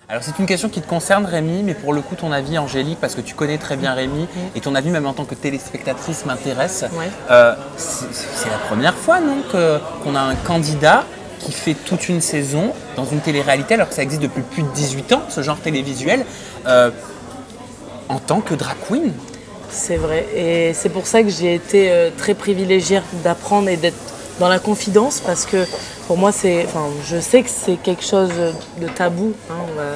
Alors c'est une question qui te concerne Rémi, mais pour le coup ton avis Angélique, parce que tu connais très bien Rémi, et ton avis même en tant que téléspectatrice m'intéresse. Ouais. C'est la première fois non, qu'on a un candidat qui fait toute une saison dans une télé-réalité, alors que ça existe depuis plus de 18 ans, ce genre télévisuel, en tant que drag queen. C'est vrai, et c'est pour ça que j'ai été très privilégiée d'apprendre et d'être dans la confidence, parce que pour moi, je sais que c'est quelque chose de tabou, hein,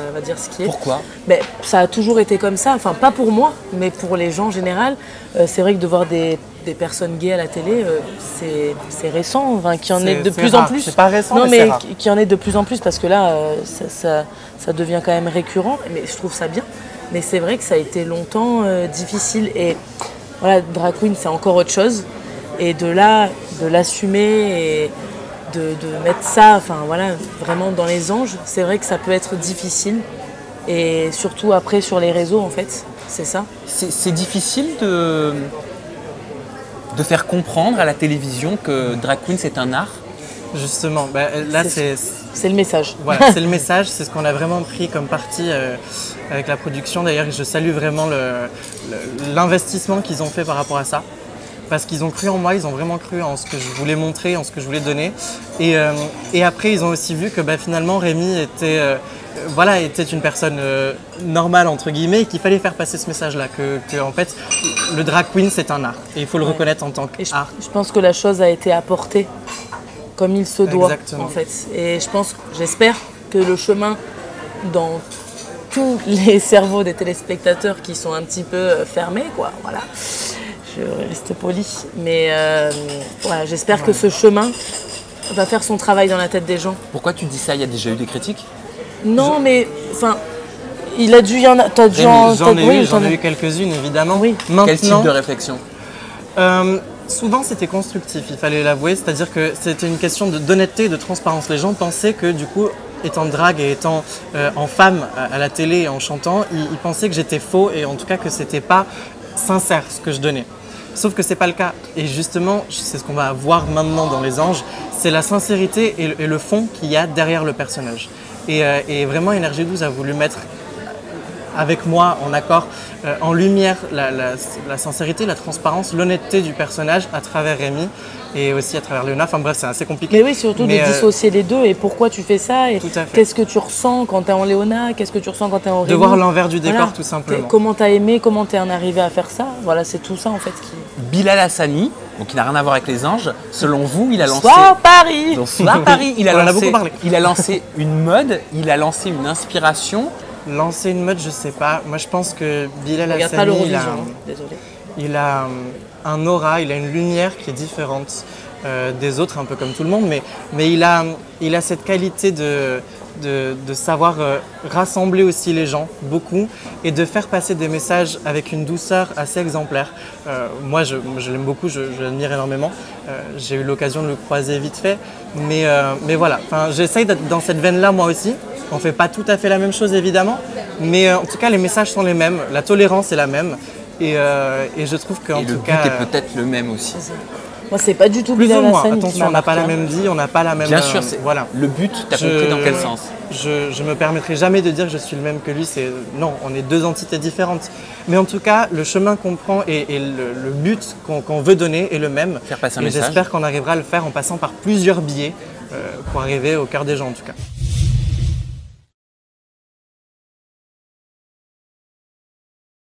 on va dire ce qui est. Pourquoi? Ça a toujours été comme ça, enfin pas pour moi, mais pour les gens en général. C'est vrai que de voir des personnes gays à la télé, c'est récent, enfin, qu'il y en ait de plus en plus. C'est pas récent, non, mais c'est rare. qu'il y en ait de plus en plus, parce que là, ça devient quand même récurrent, mais je trouve ça bien. Mais c'est vrai que ça a été longtemps difficile, et voilà, drag queen, c'est encore autre chose. Et de là, de l'assumer et de mettre ça, enfin voilà, vraiment dans les anges, c'est vrai que ça peut être difficile. Et surtout après sur les réseaux, en fait, c'est ça. C'est difficile de faire comprendre à la télévision que drag queen c'est un art. Justement, là c'est le message. Voilà, c'est le message, c'est ce qu'on a vraiment pris comme parti avec la production. D'ailleurs, je salue vraiment l'investissement qu'ils ont fait par rapport à ça. Parce qu'ils ont cru en moi, ils ont vraiment cru en ce que je voulais montrer, en ce que je voulais donner. Et après, ils ont aussi vu que finalement, Rémi était une personne normale, entre guillemets, et qu'il fallait faire passer ce message-là, que en fait, le drag queen, c'est un art. Et il faut le reconnaître en tant qu'art. Je pense que la chose a été apportée comme il se doit, exactement. En fait. Et j'espère que le chemin dans tous les cerveaux des téléspectateurs qui sont un petit peu fermés, quoi, voilà. Je reste poli, mais voilà, j'espère que ce chemin va faire son travail dans la tête des gens. Pourquoi tu dis ça? Il y a déjà eu des critiques? Non, mais enfin, il a dû y en a. J'en ai eu quelques-unes, évidemment. Oui. Maintenant, quel type de réflexion? Souvent, c'était constructif, il fallait l'avouer. C'est-à-dire que c'était une question d'honnêteté et de transparence. Les gens pensaient que, du coup, étant drague et étant en femme à la télé et en chantant, ils pensaient que j'étais faux et en tout cas que c'était pas sincère ce que je donnais. Sauf que c'est pas le cas. Et justement, c'est ce qu'on va voir maintenant dans Les Anges, c'est la sincérité et le fond qu'il y a derrière le personnage. Et vraiment, Énergie 12 a voulu mettre avec moi en accord, en lumière, la sincérité, la transparence, l'honnêteté du personnage à travers Rémi et aussi à travers Léona. Enfin bref, c'est assez compliqué. Mais oui, surtout de dissocier les deux et pourquoi tu fais ça et qu'est-ce que tu ressens quand tu es en Léona, qu'est-ce que tu ressens quand tu es en Rémi. De voir l'envers du décor, tout simplement. Comment tu as aimé, comment tu es arrivé à faire ça. Voilà, c'est tout ça en fait qui... Bilal Hassani, donc qui n'a rien à voir avec Les Anges, selon vous, il a lancé... Bonsoir Paris. Bonsoir Paris. On en a beaucoup parlé. Il a lancé une mode, il a lancé une inspiration. Lancer une mode, je sais pas. Moi, je pense que Bilal Regarde pas Hassani, désolé. Il a un aura, il a une lumière qui est différente des autres, un peu comme tout le monde, mais il a cette qualité de savoir rassembler aussi les gens, beaucoup, et de faire passer des messages avec une douceur assez exemplaire. Moi, je l'aime beaucoup, je l'admire énormément. J'ai eu l'occasion de le croiser vite fait, mais voilà. J'essaye d'être dans cette veine-là, moi aussi. On ne fait pas tout à fait la même chose, évidemment, mais en tout cas, les messages sont les mêmes, la tolérance est la même, et je trouve qu'en tout cas... le but est peut-être le même aussi. Moi, c'est pas du tout plus ou moins. Hassani. Attention, on n'a pas la même vie, on n'a pas la même... Bien sûr, voilà. Le but, tu as compris dans quel sens? Je me permettrai jamais de dire que je suis le même que lui. Non, on est deux entités différentes. Mais en tout cas, le chemin qu'on prend et le but qu'on veut donner est le même. Faire passer un et message. J'espère qu'on arrivera à le faire en passant par plusieurs biais pour arriver au cœur des gens, en tout cas.